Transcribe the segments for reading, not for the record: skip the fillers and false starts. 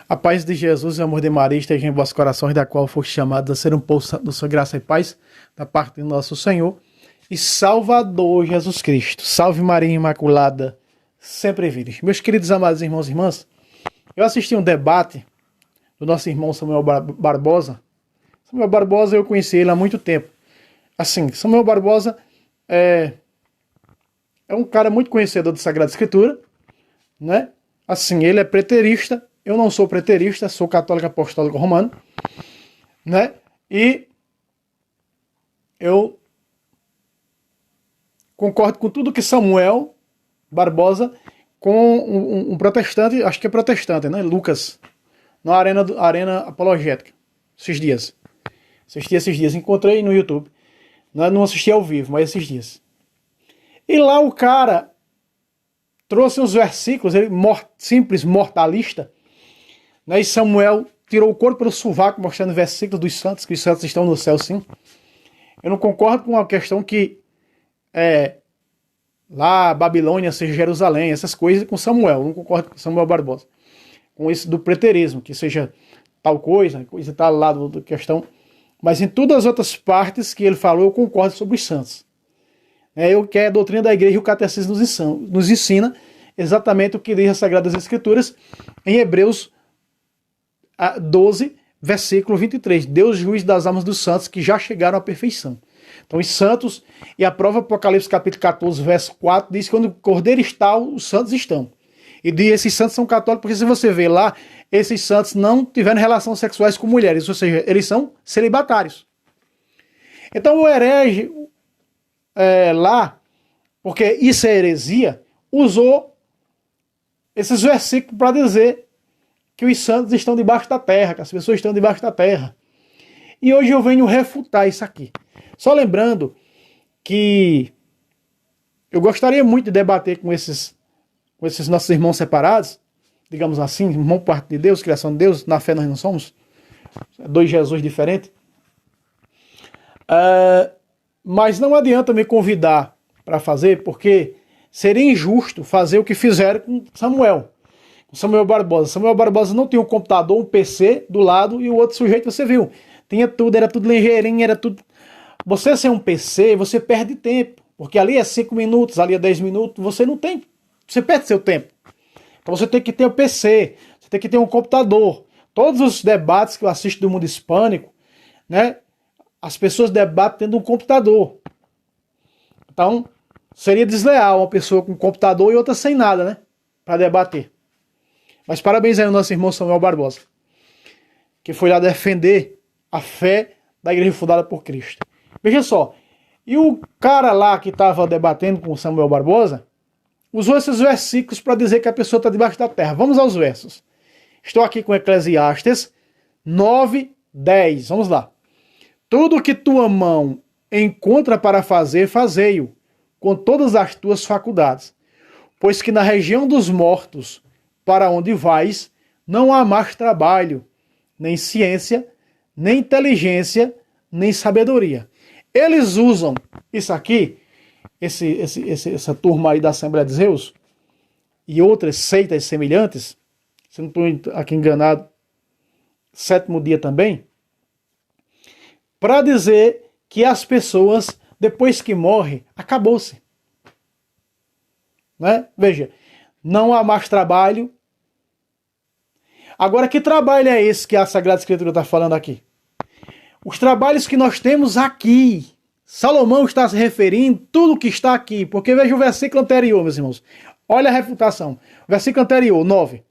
A paz de Jesus e o amor de Maria estejam em vossos corações, da qual foste chamados a ser um povo santo da sua graça e paz, da parte do nosso Senhor e Salvador Jesus Cristo. Salve Maria Imaculada, sempre vires. Meus queridos amados irmãos e irmãs, eu assisti um debate do nosso irmão Samuel Barbosa. Samuel Barbosa, eu conheci ele há muito tempo. Assim, Samuel Barbosa é um cara muito conhecedor da Sagrada Escritura, né? Assim, ele é preterista. Eu não sou preterista, sou católico apostólico romano, né? E eu concordo com tudo que Samuel Barbosa, com um protestante, acho que é protestante, né? Lucas, na Arena Apologética, esses dias. Assisti esses dias, encontrei no YouTube. Não assisti ao vivo, mas esses dias. E lá o cara trouxe uns versículos, ele simples, mortalista, né? E Samuel tirou o couro pelo sovaco, mostrando versículos dos santos, que os santos estão no céu, sim. Eu não concordo com a questão que lá Babilônia seja Jerusalém, essas coisas com Samuel. Eu não concordo com Samuel Barbosa. Com isso do preterismo, que seja tal coisa tal lado da questão. Mas em todas as outras partes que ele falou, eu concordo sobre os santos. O que é a doutrina da igreja e o catecismo nos ensina exatamente o que diz as Sagradas Escrituras em Hebreus 12, versículo 23. Deus juiz das almas dos santos que já chegaram à perfeição. Então os santos, e a prova Apocalipse capítulo 14, verso 4, diz que onde o cordeiro está, os santos estão. E esses santos são católicos, porque se você vê lá, esses santos não tiveram relações sexuais com mulheres, ou seja, eles são celibatários. Então o herege lá, porque isso é heresia, usou esses versículos para dizer que os santos estão debaixo da terra, que as pessoas estão debaixo da terra. E hoje eu venho refutar isso aqui. Só lembrando que eu gostaria muito de debater com esses nossos irmãos separados, digamos assim, irmão parte de Deus, criação de Deus, na fé nós não somos, dois Jesus diferentes. Mas não adianta me convidar para fazer, porque seria injusto fazer o que fizeram com Samuel Barbosa. Samuel Barbosa não tinha um computador, um PC do lado, e o outro sujeito, você viu, tinha tudo, era tudo ligeirinho, era tudo. Você ser um PC, você perde tempo, porque ali é 5 minutos, ali é 10 minutos, você não tem, você perde seu tempo. Então você tem que ter o PC, você tem que ter um computador. Todos os debates que eu assisto do mundo hispânico, né, as pessoas debatem tendo um computador. Então, seria desleal uma pessoa com um computador e outra sem nada, né, para debater. Mas parabéns aí ao nosso irmão Samuel Barbosa, que foi lá defender a fé da igreja fundada por Cristo. Veja só, e o cara lá que estava debatendo com Samuel Barbosa usou esses versículos para dizer que a pessoa está debaixo da terra. Vamos aos versos. Estou aqui com Eclesiastes 9, 10. Vamos lá. Tudo que tua mão encontra para fazer, fazei-o, com todas as tuas faculdades. Pois que na região dos mortos, para onde vais, não há mais trabalho, nem ciência, nem inteligência, nem sabedoria. Eles usam isso aqui, essa turma aí da Assembleia de Deus, e outras seitas semelhantes, se não estou aqui enganado, sétimo dia também, para dizer que as pessoas, depois que morrem, acabou-se. Né? Veja, não há mais trabalho. Agora, que trabalho é esse que a Sagrada Escritura está falando aqui? Os trabalhos que nós temos aqui. Salomão está se referindo a tudo que está aqui, porque veja o versículo anterior, meus irmãos. Olha a refutação. O versículo anterior, 9.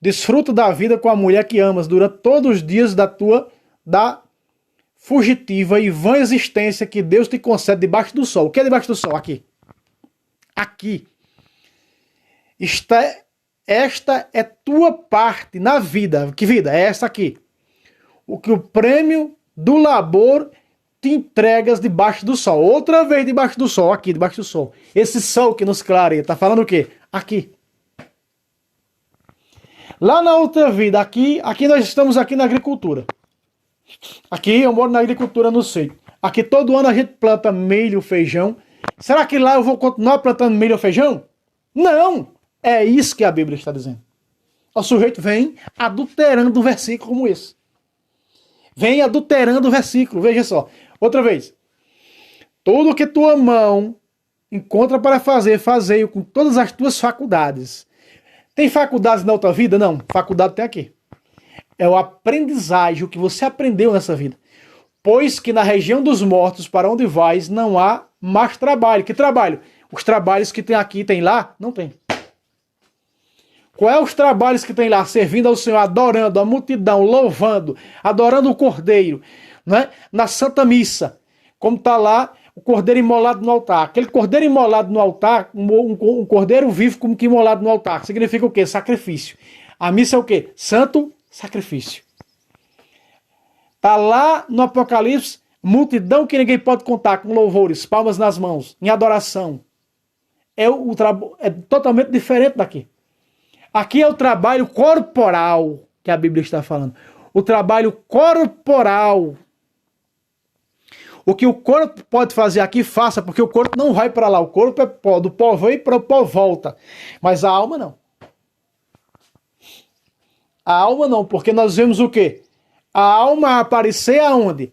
Desfruta da vida com a mulher que amas durante todos os dias da fugitiva e vã existência que Deus te concede debaixo do sol. O que é debaixo do sol? Aqui. Aqui. Esta é tua parte na vida. Que vida? É essa aqui. O que o prêmio do labor te entregas debaixo do sol. Outra vez debaixo do sol. Aqui, debaixo do sol. Esse sol que nos clareia. Está falando o quê? Aqui. Lá na outra vida, aqui nós estamos aqui na agricultura. Aqui eu moro na agricultura no sítio. Aqui todo ano a gente planta milho, feijão. Será que lá eu vou continuar plantando milho ou feijão? Não! É isso que a Bíblia está dizendo. O sujeito vem adulterando um versículo como esse. Vem adulterando o versículo. Veja só. Outra vez. Tudo que tua mão encontra para fazer, fazei-o com todas as tuas faculdades. Tem faculdades na outra vida? Não. Faculdade tem aqui. É o aprendizagem, o que você aprendeu nessa vida. Pois que na região dos mortos, para onde vais, não há mais trabalho. Que trabalho? Os trabalhos que tem aqui, tem lá? Não tem. Qual é os trabalhos que tem lá? Servindo ao Senhor, adorando a multidão, louvando, adorando o Cordeiro, né? Na Santa Missa, como está lá o Cordeiro imolado no altar. Aquele Cordeiro imolado no altar, um Cordeiro vivo como que imolado no altar. Significa o quê? Sacrifício. A missa é o quê? Santo sacrifício. Está lá no Apocalipse, multidão que ninguém pode contar, com louvores, palmas nas mãos, em adoração. É totalmente diferente daqui. Aqui é o trabalho corporal que a Bíblia está falando. O trabalho corporal. O que o corpo pode fazer aqui, faça, porque o corpo não vai para lá. O corpo é pó, do pó vem para o pó volta. Mas a alma não. A alma não, porque nós vemos o quê? A alma aparecer aonde?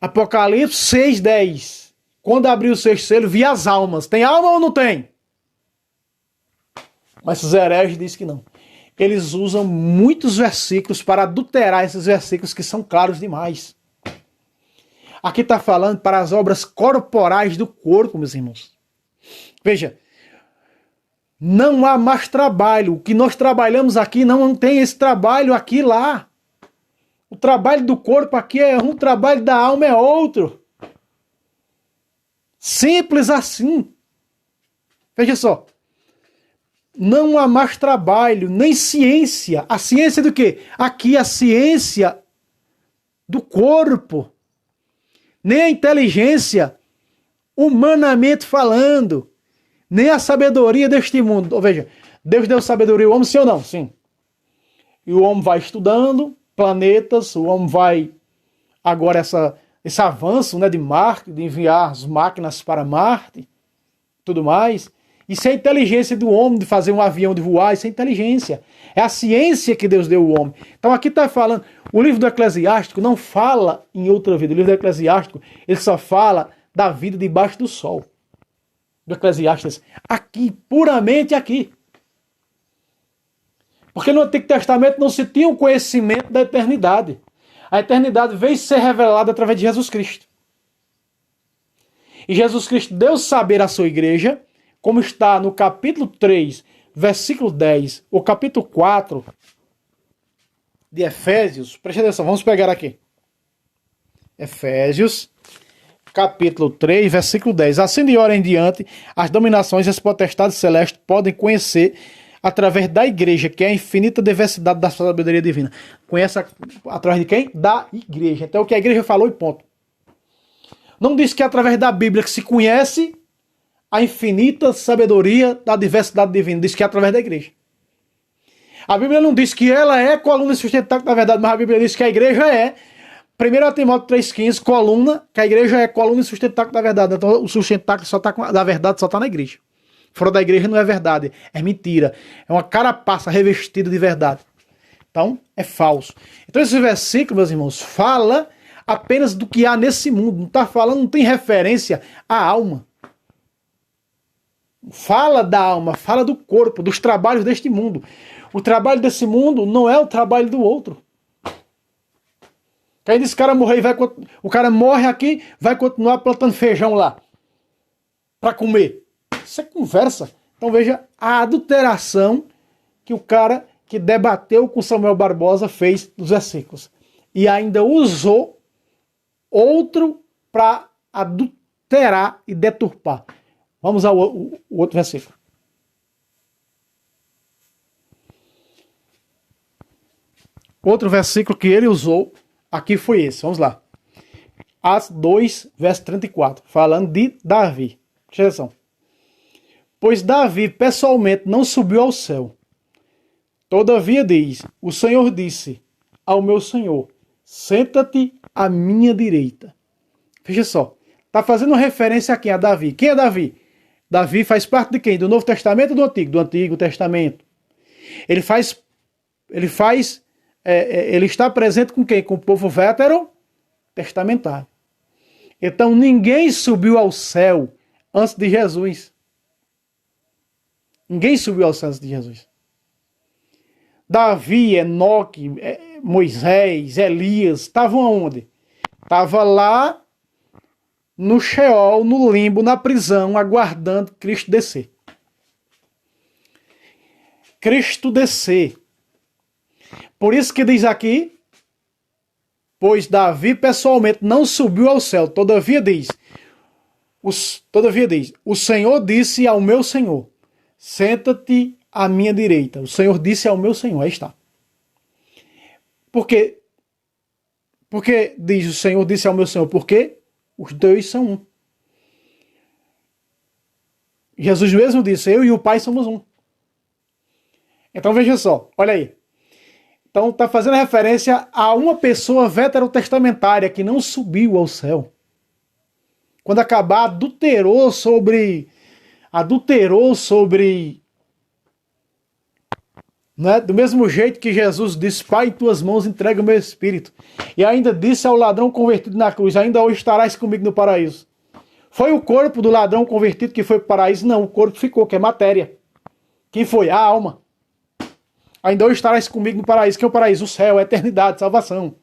Apocalipse 6:10. Quando abriu o sexto selo, vi as almas. Tem alma ou não tem? Mas os hereges dizem que não. Eles usam muitos versículos para adulterar esses versículos que são claros demais. Aqui está falando para as obras corporais do corpo, meus irmãos. Veja, não há mais trabalho. O que nós trabalhamos aqui não tem esse trabalho aqui lá. O trabalho do corpo aqui é um, o trabalho da alma é outro. Simples assim. Veja só. Não há mais trabalho, nem ciência. A ciência do quê? Aqui a ciência do corpo. Nem a inteligência, humanamente falando. Nem a sabedoria deste mundo. Ou veja, Deus deu sabedoria ao homem, sim ou não? Sim. E o homem vai estudando planetas, o homem vai... Agora esse avanço, né, de Marte, de enviar as máquinas para Marte, tudo mais... Isso é a inteligência do homem, de fazer um avião de voar, isso é inteligência. É a ciência que Deus deu ao homem. Então aqui está falando, o livro do Eclesiástico não fala em outra vida. O livro do Eclesiástico, ele só fala da vida debaixo do sol. Do Eclesiastes, aqui, puramente aqui. Porque no Antigo Testamento não se tinha um conhecimento da eternidade. A eternidade veio ser revelada através de Jesus Cristo. E Jesus Cristo deu saber à sua igreja, como está no capítulo 3, versículo 10, o capítulo 4 de Efésios. Preste atenção, vamos pegar aqui. Efésios, capítulo 3, versículo 10. Assim de hora em diante, as dominações e as potestades celestes podem conhecer através da igreja, que é a infinita diversidade da sabedoria divina. Conhece através de quem? Da igreja. Então o que a igreja falou e ponto. Não diz que é através da Bíblia que se conhece a infinita sabedoria da diversidade divina. Diz que é através da igreja. A Bíblia não diz que ela é coluna e sustentáculo da verdade, mas a Bíblia diz que a igreja é, 1 Timóteo 3,15, coluna, que a igreja é coluna e sustentáculo da verdade. Então o sustentáculo da verdade só está na igreja. Fora da igreja não é verdade, é mentira. É uma carapaça revestida de verdade. Então, é falso. Então esse versículo, meus irmãos, fala apenas do que há nesse mundo. Não está falando, não tem referência à alma. Fala da alma, fala do corpo, dos trabalhos deste mundo. O trabalho desse mundo não é o trabalho do outro. Aí esse cara morrer, o cara morre aqui, vai continuar plantando feijão lá para comer. Isso é conversa. Então veja a adulteração que o cara que debateu com Samuel Barbosa fez dos versículos. E ainda usou outro para adulterar e deturpar. Vamos ao outro versículo. Outro versículo que ele usou aqui foi esse. Vamos lá. Atos 2, verso 34. Falando de Davi. Presta atenção. Pois Davi pessoalmente não subiu ao céu. Todavia diz, o Senhor disse ao meu Senhor, senta-te à minha direita. Veja só. Está fazendo referência a quem? A Davi. Quem é Davi? Davi faz parte de quem? Do Novo Testamento ou do Antigo? Do Antigo Testamento. Ele faz ele está presente com quem? Com o povo veterotestamentário. Então ninguém subiu ao céu antes de Jesus. Ninguém subiu ao céu antes de Jesus. Davi, Enoque, Moisés, Elias, estavam aonde? Estavam lá no Sheol, no limbo, na prisão, aguardando Cristo descer. Cristo descer. Por isso que diz aqui, pois Davi pessoalmente não subiu ao céu, todavia diz, o Senhor disse ao meu Senhor, senta-te à minha direita. O Senhor disse ao meu Senhor, aí está. Porque diz o Senhor disse ao meu Senhor, porque os dois são um. Jesus mesmo disse, eu e o Pai somos um. Então veja só, olha aí. Então está fazendo referência a uma pessoa veterotestamentária que não subiu ao céu. Quando acabar, adulterou sobre né? Do mesmo jeito que Jesus disse, Pai, em tuas mãos entrega o meu espírito. E ainda disse ao ladrão convertido na cruz, ainda hoje estarás comigo no paraíso. Foi o corpo do ladrão convertido que foi para o paraíso? Não, o corpo ficou, que é matéria. Quem foi? A alma. Ainda hoje estarás comigo no paraíso. Que é o paraíso? O céu, a eternidade, salvação.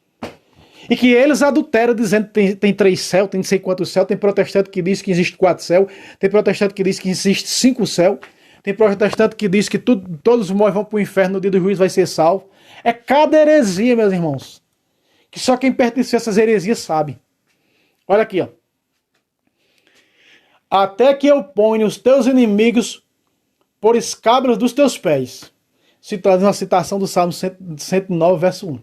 E que eles adulteram dizendo que tem 3 céus, tem não sei quantos céus, tem protestante que diz que existe 4 céus, tem protestante que diz que existe 5 céus, tem protestante que diz que todos os mortos vão para o inferno, no dia do juízo vai ser salvo. É cada heresia, meus irmãos, que só quem pertence a essas heresias sabe. Olha aqui, ó. Até que eu ponha os teus inimigos por escabros dos teus pés. Citando uma citação do Salmo 109, verso 1.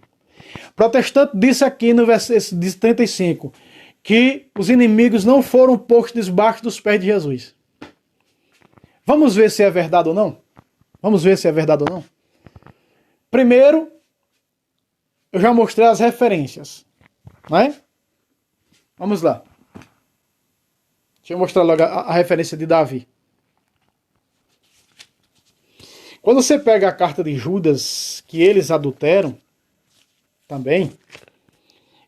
Protestante disse aqui no verso 35 que os inimigos não foram postos debaixo dos pés de Jesus. Vamos ver se é verdade ou não? Vamos ver se é verdade ou não? Primeiro, eu já mostrei as referências, né? Vamos lá. Deixa eu mostrar logo a referência de Davi. Quando você pega a carta de Judas, que eles adulteram, também,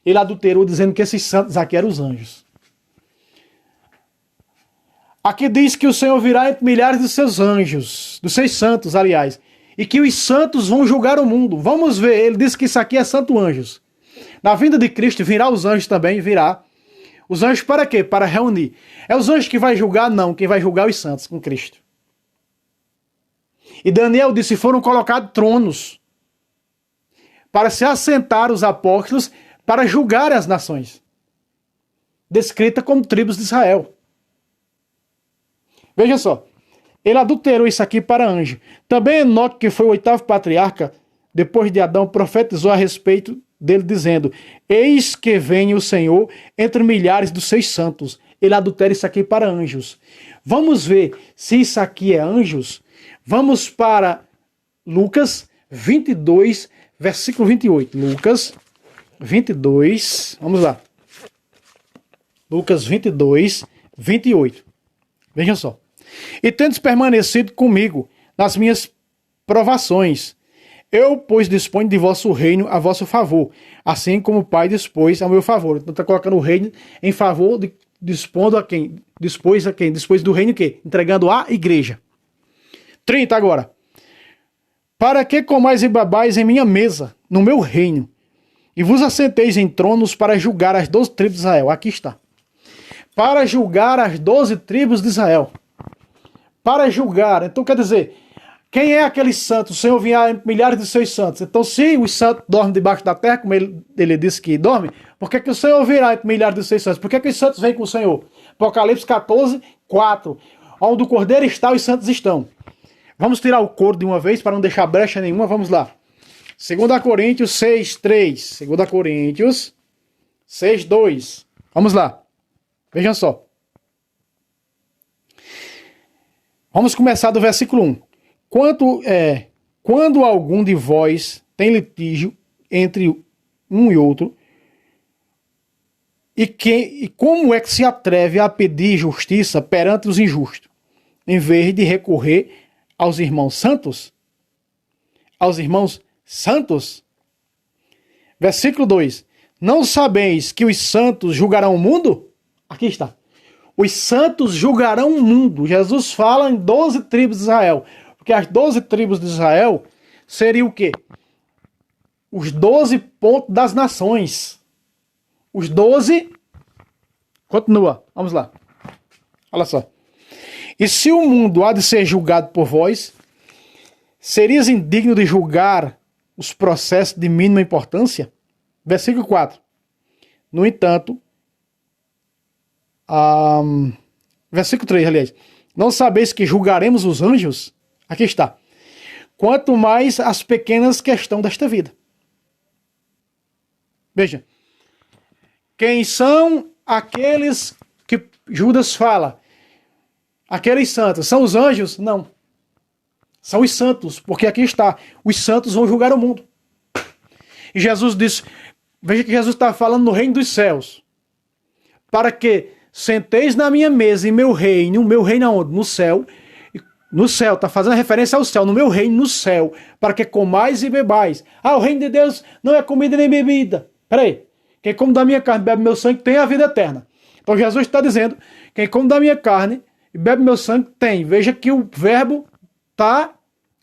ele adulterou dizendo que esses santos aqui eram os anjos. Aqui diz que o Senhor virá entre milhares de seus anjos, dos seus santos, aliás, e que os santos vão julgar o mundo. Vamos ver, ele diz que isso aqui é santo anjos. Na vinda de Cristo virá os anjos também, virá. Os anjos para quê? Para reunir. É os anjos que vai julgar? Não, quem vai julgar é os santos com Cristo. E Daniel disse, foram colocados tronos para se assentar os apóstolos para julgar as nações, descrita como tribos de Israel. Veja só, ele adulterou isso aqui para anjo. Também Enoque, que foi o 8º patriarca, depois de Adão, profetizou a respeito dele, dizendo, eis que vem o Senhor entre milhares dos seus santos. Ele adultera isso aqui para anjos. Vamos ver se isso aqui é anjos. Vamos para Lucas 22, versículo 28. Lucas 22, vamos lá. Lucas 22, 28. Vejam só. E tendes permanecido comigo nas minhas provações, eu, pois, disponho de vosso reino a vosso favor, assim como o Pai dispôs ao meu favor. Então está colocando o reino em favor, dispondo a quem? Dispôs a quem? Dispôs do reino o quê? Entregando à igreja. 30 agora. Para que comais e babais em minha mesa, no meu reino, e vos assenteis em tronos para julgar as 12 tribos de Israel. Aqui está. Para julgar as 12 tribos de Israel. Para julgar. Então quer dizer, quem é aquele santo? O Senhor vinha milhares de seus santos. Então se os santos dormem debaixo da terra, como ele disse que dorme, por que o Senhor virá entre milhares de seus santos? Por que os santos vêm com o Senhor? Apocalipse 14, 4. Onde o cordeiro está, os santos estão. Vamos tirar o coro de uma vez para não deixar brecha nenhuma. Vamos lá. 2 Coríntios 6, 3. 2 Coríntios 6, 2. Vamos lá. Vejam só. Vamos começar do versículo 1. Quando algum de vós tem litígio entre um e outro, e como é que se atreve a pedir justiça perante os injustos, em vez de recorrer aos irmãos santos? Aos irmãos santos? Versículo 2. Não sabeis que os santos julgarão o mundo? Aqui está. Os santos julgarão o mundo. Jesus fala em 12 tribos de Israel. Porque as 12 tribos de Israel seriam o quê? Os 12 pontos das nações. Os 12... Continua, vamos lá. Olha só. E se o mundo há de ser julgado por vós, serias indigno de julgar os processos de mínima importância? Versículo 4. No entanto, versículo 3, aliás. Não sabeis que julgaremos os anjos? Aqui está. Quanto mais as pequenas questões desta vida. Veja. Quem são aqueles que Judas fala? Aqueles santos. São os anjos? Não. São os santos. Porque aqui está. Os santos vão julgar o mundo. E Jesus disse... Veja que Jesus está falando no reino dos céus. Para que senteis na minha mesa em meu reino aonde? No céu. No céu, está fazendo referência ao céu. No meu reino, no céu. Para que comais e bebais. O reino de Deus não é comida nem bebida. Peraí. Quem come da minha carne e bebe meu sangue tem a vida eterna. Então Jesus está dizendo, quem come da minha carne e bebe meu sangue tem. Veja que o verbo está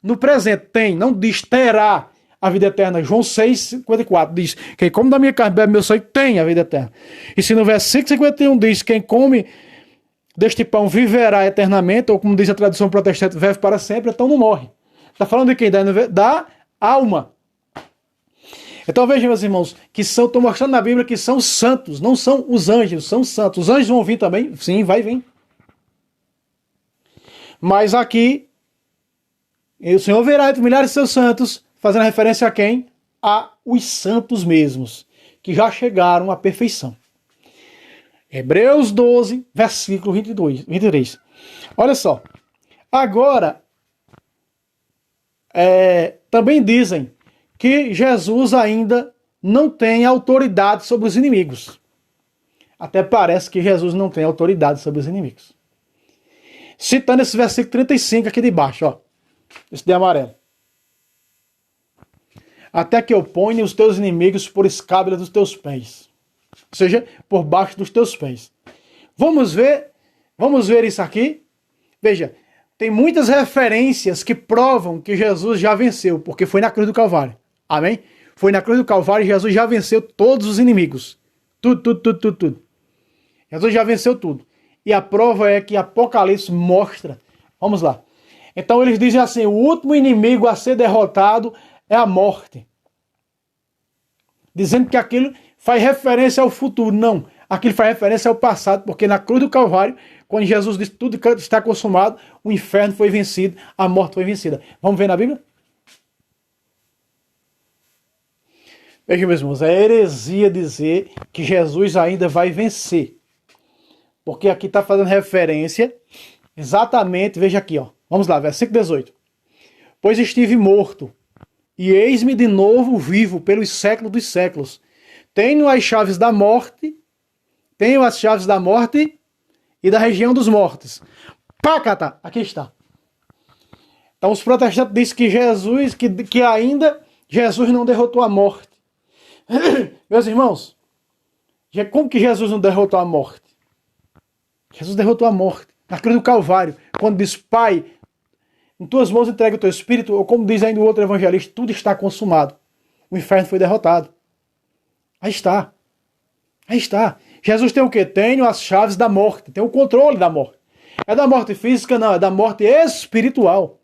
no presente. Tem, não diz terá a vida eterna. João 6,54 diz, quem come da minha carne e bebe meu sangue tem a vida eterna. E se no versículo 51 diz, quem come deste pão viverá eternamente, ou como diz a tradução protestante, vive para sempre, então não morre. Está falando de quem? Da alma. Então vejam, meus irmãos, que estou mostrando na Bíblia que são santos, não são os anjos, são santos. Os anjos vão vir também? Sim, vai vir. Mas aqui, o Senhor verá entre milhares de seus santos, fazendo referência a quem? A os santos mesmos, que já chegaram à perfeição. Hebreus 12, versículo 23. Olha só. Agora, também dizem que Jesus ainda não tem autoridade sobre os inimigos. Até parece que Jesus não tem autoridade sobre os inimigos. Citando esse versículo 35 aqui de baixo, ó. Esse de amarelo. Até que eu ponha os teus inimigos por escábula dos teus pés. Ou seja, por baixo dos teus pés. Vamos ver isso aqui? Veja, tem muitas referências que provam que Jesus já venceu, porque foi na cruz do Calvário. Amém? Foi na cruz do Calvário e Jesus já venceu todos os inimigos. Tudo. Jesus já venceu tudo. E a prova é que Apocalipse mostra. Vamos lá. Então eles dizem assim, o último inimigo a ser derrotado é a morte. Dizendo que aquilo faz referência ao futuro. Não, aquilo faz referência ao passado, porque na cruz do Calvário, quando Jesus disse tudo está consumado, o inferno foi vencido, a morte foi vencida. Vamos ver na Bíblia? Veja, meus irmãos, é heresia dizer que Jesus ainda vai vencer. Porque aqui está fazendo referência exatamente, veja aqui, ó. Vamos lá, versículo 18. Pois estive morto, e eis-me de novo vivo pelos séculos dos séculos. Tenho as chaves da morte e da região dos mortos. Pácata, aqui está. Então os protestantes dizem que Jesus, que ainda Jesus não derrotou a morte. Meus irmãos, como que Jesus não derrotou a morte? Jesus derrotou a morte na cruz do Calvário, quando diz, Pai, em tuas mãos entrega o teu espírito, ou como diz ainda o outro evangelista, tudo está consumado. O inferno foi derrotado. Aí está. Jesus tem o quê? Tem as chaves da morte, tem o controle da morte. É da morte física? Não, é da morte espiritual.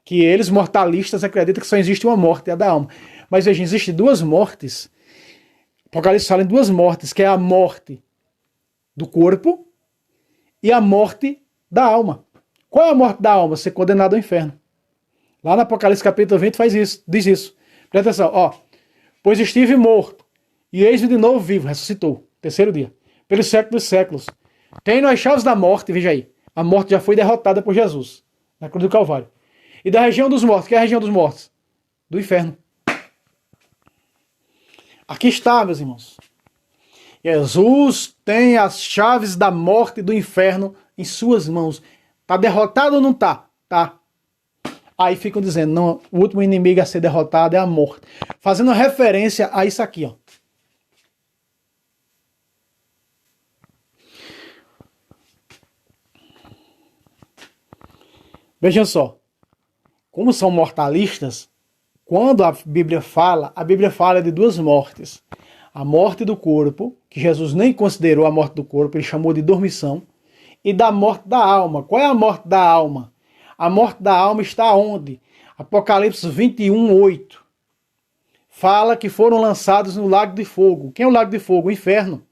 Que eles, mortalistas, acreditam que só existe uma morte, é a da alma. Mas veja, existem duas mortes. Apocalipse fala em duas mortes, que é a morte do corpo e a morte da alma. Qual é a morte da alma? Ser condenado ao inferno. Lá no Apocalipse capítulo 20 diz isso. Presta atenção, ó. Pois estive morto, e eis-me de novo vivo, ressuscitou. Terceiro dia. Pelos séculos dos séculos. Tenho as chaves da morte, veja aí. A morte já foi derrotada por Jesus, na cruz do Calvário. E da região dos mortos, que é a região dos mortos? Do inferno. Aqui está, meus irmãos. Jesus tem as chaves da morte e do inferno em suas mãos. Está derrotado ou não está? Tá. Aí ficam dizendo, não, o último inimigo a ser derrotado é a morte. Fazendo referência a isso aqui, ó. Vejam só, como são mortalistas, quando a Bíblia fala de duas mortes. A morte do corpo, que Jesus nem considerou a morte do corpo, ele chamou de dormição, e da morte da alma. Qual é a morte da alma? A morte da alma está onde? Apocalipse 21:8. Fala que foram lançados no lago de fogo. Quem é o lago de fogo? O inferno.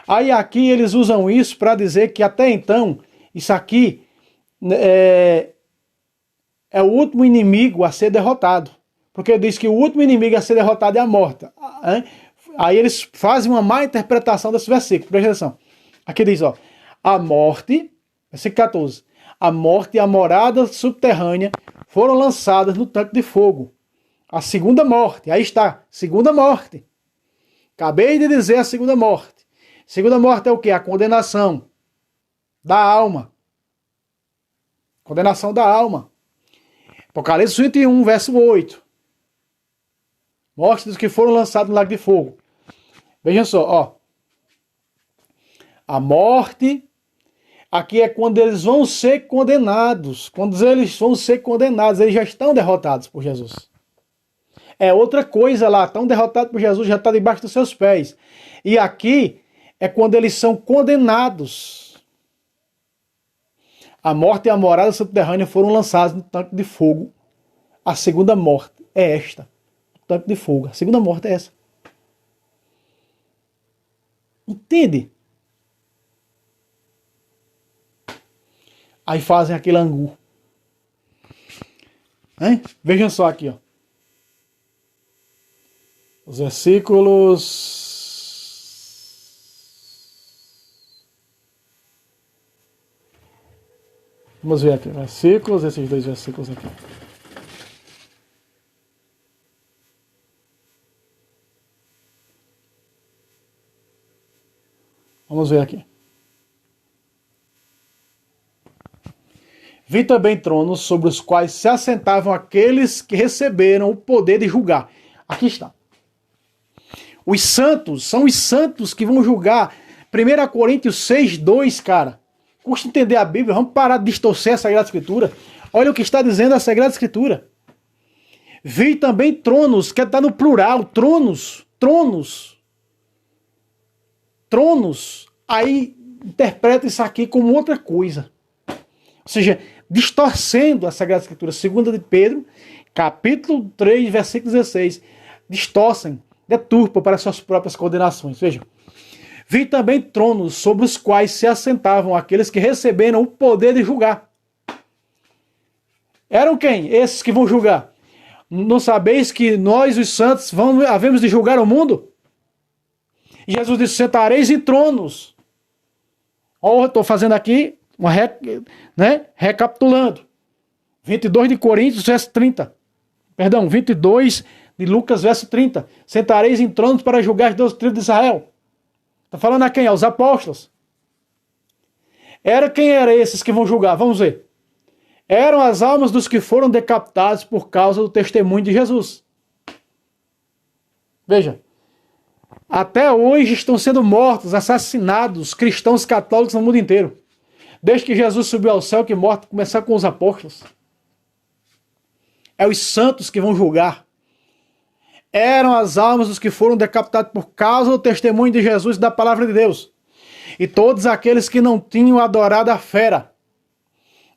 Aí aqui eles usam isso para dizer que até então, isso aqui é o último inimigo a ser derrotado. Porque diz que o último inimigo a ser derrotado é a morte. Aí eles fazem uma má interpretação desse versículo. Presta atenção. Aqui diz, ó, a morte, versículo 14, a morte e a morada subterrânea foram lançadas no tanque de fogo. A segunda morte, aí está, segunda morte. Acabei de dizer a segunda morte. Segunda morte é o quê? A condenação da alma. Condenação da alma. Apocalipse 21, verso 8. Morte dos que foram lançados no lago de fogo. Vejam só, ó. A morte, aqui é quando eles vão ser condenados. Quando eles vão ser condenados, eles já estão derrotados por Jesus. É outra coisa lá, estão derrotados por Jesus, já está debaixo dos seus pés. E aqui é quando eles são condenados. A morte e a morada subterrânea foram lançados no tanque de fogo. A segunda morte é esta. O tanque de fogo. A segunda morte é essa. Entende? Aí fazem aquele angu. Hein? Vejam só aqui, ó. Os versículos... Vamos ver aqui, versículos, esses dois versículos aqui. Vamos ver aqui. Vi também tronos sobre os quais se assentavam aqueles que receberam o poder de julgar. Aqui está. Os santos, são os santos que vão julgar. 1 Coríntios 6:2, cara. Custa entender a Bíblia, vamos parar de distorcer a Sagrada Escritura. Olha o que está dizendo a Sagrada Escritura. Vi também tronos, que está no plural, tronos. Aí interpreta isso aqui como outra coisa. Ou seja, distorcendo a Sagrada Escritura. 2 de Pedro, capítulo 3, versículo 16. Distorcem, deturpam para suas próprias condenações. Vejam. Vi também tronos sobre os quais se assentavam aqueles que receberam o poder de julgar. Eram quem? Esses que vão julgar. Não sabeis que nós, os santos, havemos de julgar o mundo? E Jesus disse, sentareis em tronos. Ó, estou fazendo aqui, recapitulando. 22 de Coríntios, verso 30. Perdão, 22 de Lucas, verso 30. Sentareis em tronos para julgar as 12 tribos de Israel. Está falando a quem? Aos apóstolos. Quem eram esses que vão julgar? Vamos ver. Eram as almas dos que foram decapitados por causa do testemunho de Jesus. Veja. Até hoje estão sendo mortos, assassinados, cristãos católicos no mundo inteiro. Desde que Jesus subiu ao céu, que morte começar com os apóstolos. É os santos que vão julgar. Eram as almas dos que foram decapitados por causa do testemunho de Jesus e da palavra de Deus. E todos aqueles que não tinham adorado a fera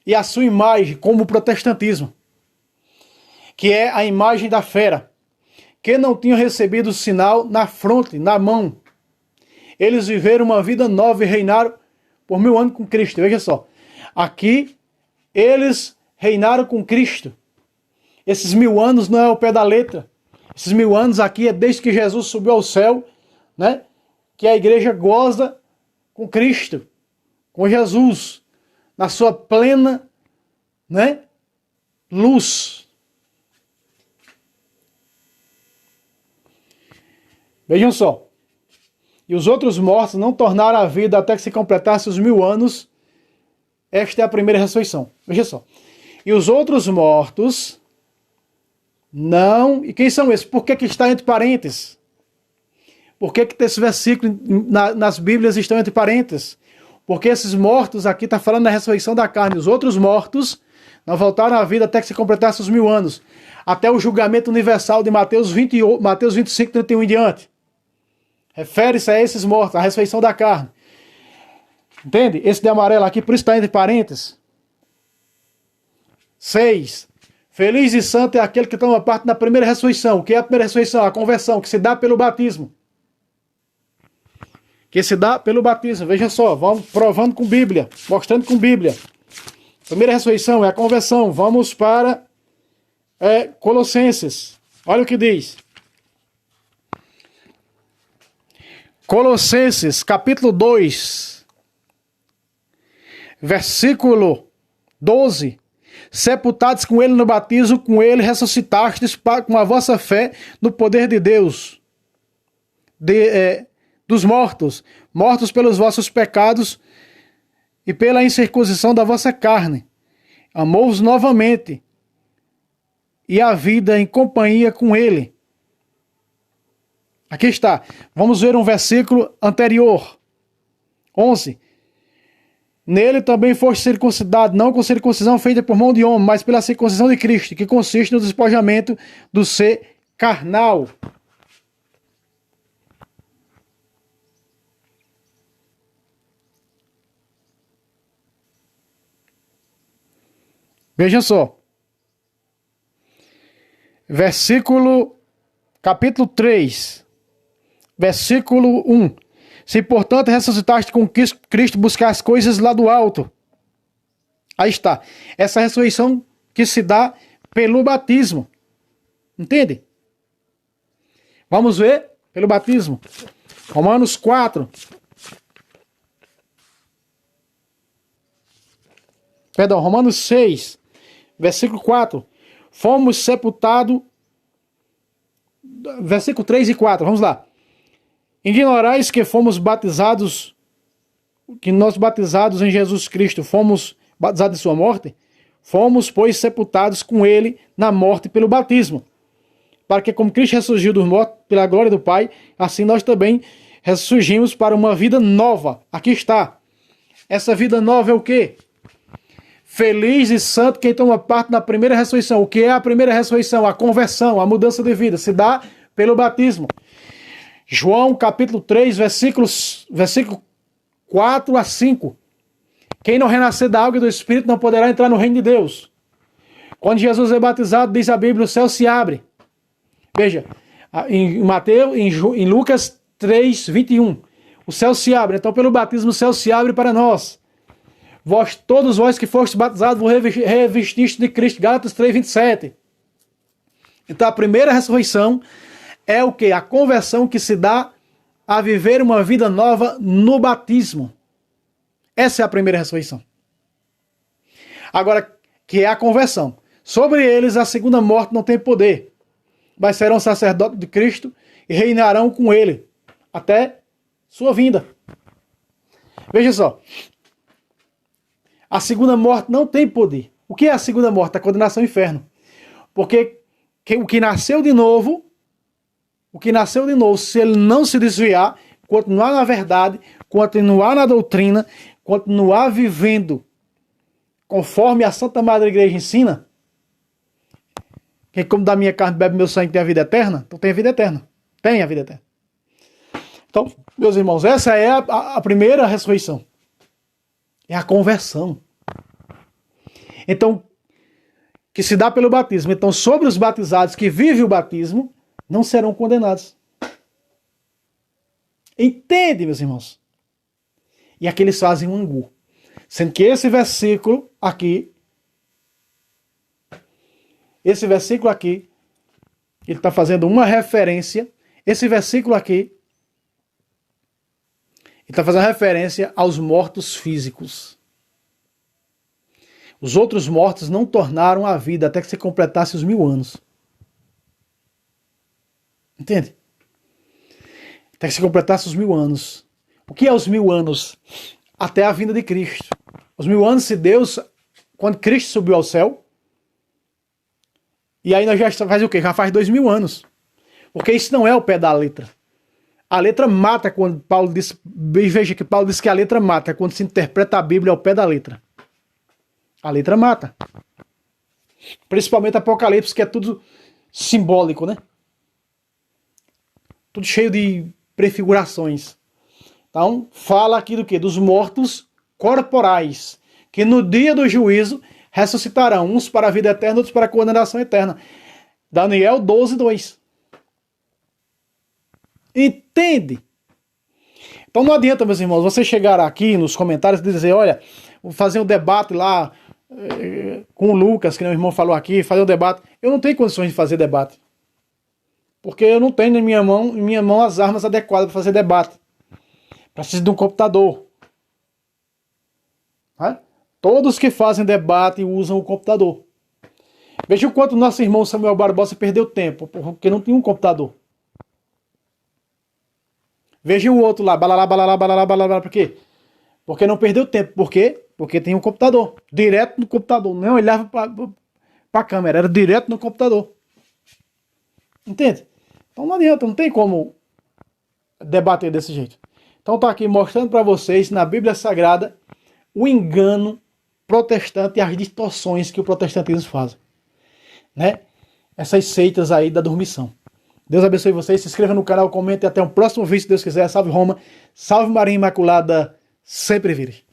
e a sua imagem, como o protestantismo, que é a imagem da fera, que não tinham recebido o sinal na fronte, na mão. Eles viveram uma vida nova e reinaram por 1000 anos com Cristo. Veja só, aqui eles reinaram com Cristo. Esses 1000 anos não é ao pé da letra. Esses 1000 anos aqui é desde que Jesus subiu ao céu, né? Que a igreja goza com Cristo, com Jesus, na sua plena, né, luz. Vejam só. E os outros mortos não tornaram a vida até que se completasse os 1000 anos. Esta é a primeira ressurreição. Veja só. E os outros mortos não... E quem são esses? Por que está entre parênteses? Por que esse versículo nas Bíblias estão entre parênteses? Porque esses mortos aqui está falando da ressurreição da carne. Os outros mortos não voltaram à vida até que se completasse os 1000 anos. Até o julgamento universal de Mateus 25, 31 em diante. Refere-se a esses mortos, a ressurreição da carne. Entende? Esse de amarelo aqui, por isso está entre parênteses. 6. Feliz e santo é aquele que toma parte na primeira ressurreição. O que é a primeira ressurreição? A conversão, que se dá pelo batismo. Que se dá pelo batismo. Veja só, vamos provando com Bíblia, mostrando com Bíblia. Primeira ressurreição é a conversão. Vamos para Colossenses. Olha o que diz. Colossenses, capítulo 2, versículo 12. Sepultados com ele no batismo, com ele ressuscitastes com a vossa fé no poder de Deus, dos mortos, mortos pelos vossos pecados e pela incircuncisão da vossa carne. Amou-vos novamente e a vida em companhia com ele. Aqui está. Vamos ver um versículo anterior. 11. Nele também foste circuncidado, não com circuncisão feita por mão de homem, mas pela circuncisão de Cristo, que consiste no despojamento do ser carnal. Veja só. Capítulo 3, versículo 1. Se, portanto, ressuscitaste com Cristo, buscar as coisas lá do alto. Aí está. Essa ressurreição que se dá pelo batismo. Entende? Vamos ver pelo batismo. Romanos 4. Romanos 6, versículo 4. Fomos sepultados. Versículo 3 e 4. Vamos lá. Ignorais que fomos batizados, que nós batizados em Jesus Cristo, fomos batizados em sua morte? Fomos, pois, sepultados com ele na morte pelo batismo, para que, como Cristo ressurgiu dos mortos pela glória do Pai, assim nós também ressurgimos para uma vida nova. Aqui está. Essa vida nova é o quê? Feliz e santo quem toma parte na primeira ressurreição. O que é a primeira ressurreição? A conversão, a mudança de vida. Se dá pelo batismo. João capítulo 3, versículo 4 a 5. Quem não renascer da água e do Espírito não poderá entrar no reino de Deus. Quando Jesus é batizado, diz a Bíblia, o céu se abre. Veja, em Lucas 3, 21. O céu se abre. Então, pelo batismo, o céu se abre para nós. Todos vós que fostes batizados, vos revestiste de Cristo. Gálatas 3, 27. Então, a primeira ressurreição é o que? A conversão que se dá a viver uma vida nova no batismo. Essa é a primeira ressurreição. Agora, que é a conversão. Sobre eles a segunda morte não tem poder, mas serão sacerdotes de Cristo e reinarão com ele até sua vinda. Veja só. A segunda morte não tem poder. O que é a segunda morte? A condenação ao inferno. Porque o que nasceu de novo, se ele não se desviar, continuar na verdade, continuar na doutrina, continuar vivendo conforme a Santa Madre Igreja ensina, quem come da minha carne bebe meu sangue tem a vida eterna, então tem a vida eterna. Tem a vida eterna. Então, meus irmãos, essa é a primeira ressurreição. É a conversão. Então, que se dá pelo batismo. Então, sobre os batizados que vivem o batismo, não serão condenados. Entende, meus irmãos? E aqui eles fazem um angu. Sendo que esse versículo aqui, ele está fazendo uma referência. Esse versículo aqui, ele está fazendo referência aos mortos físicos. Os outros mortos não tornaram a vida até que se completasse os 1000 anos. Entende? Até que se completasse os 1000 anos. O que é os 1000 anos? Até a vinda de Cristo. Os 1000 anos, se Deus, quando Cristo subiu ao céu, E aí nós já faz o quê? Já faz 2000 anos. Porque isso não é o pé da letra. A letra mata quando Paulo diz... Veja que Paulo diz que a letra mata quando se interpreta a Bíblia ao pé da letra. A letra mata. Principalmente Apocalipse, que é tudo simbólico, né? Tudo cheio de prefigurações. Então, fala aqui do quê? Dos mortos corporais, que no dia do juízo ressuscitarão, uns para a vida eterna, outros para a condenação eterna. Daniel 12:2. Entende? Então não adianta, meus irmãos, você chegar aqui nos comentários e dizer, olha, vou fazer um debate lá com o Lucas, que meu irmão falou aqui, fazer um debate. Eu não tenho condições de fazer debate. Porque eu não tenho em minha mão as armas adequadas para fazer debate. Preciso de um computador. Tá? Todos que fazem debate usam o computador. Veja o quanto nosso irmão Samuel Barbosa perdeu tempo, porque não tinha um computador. Veja o outro lá, balalá, balalá, balalá, balalá, por quê? Porque não perdeu tempo. Por quê? Porque tem um computador. Direto no computador. Não olhava para a câmera, era direto no computador. Entende? Então não adianta, não tem como debater desse jeito. Então tá aqui mostrando para vocês, na Bíblia Sagrada, o engano protestante e as distorções que o protestantismo faz. Né? Essas seitas aí da dormição. Deus abençoe vocês, se inscreva no canal, comente e até o próximo vídeo, se Deus quiser. Salve Roma, salve Maria Imaculada, sempre vire.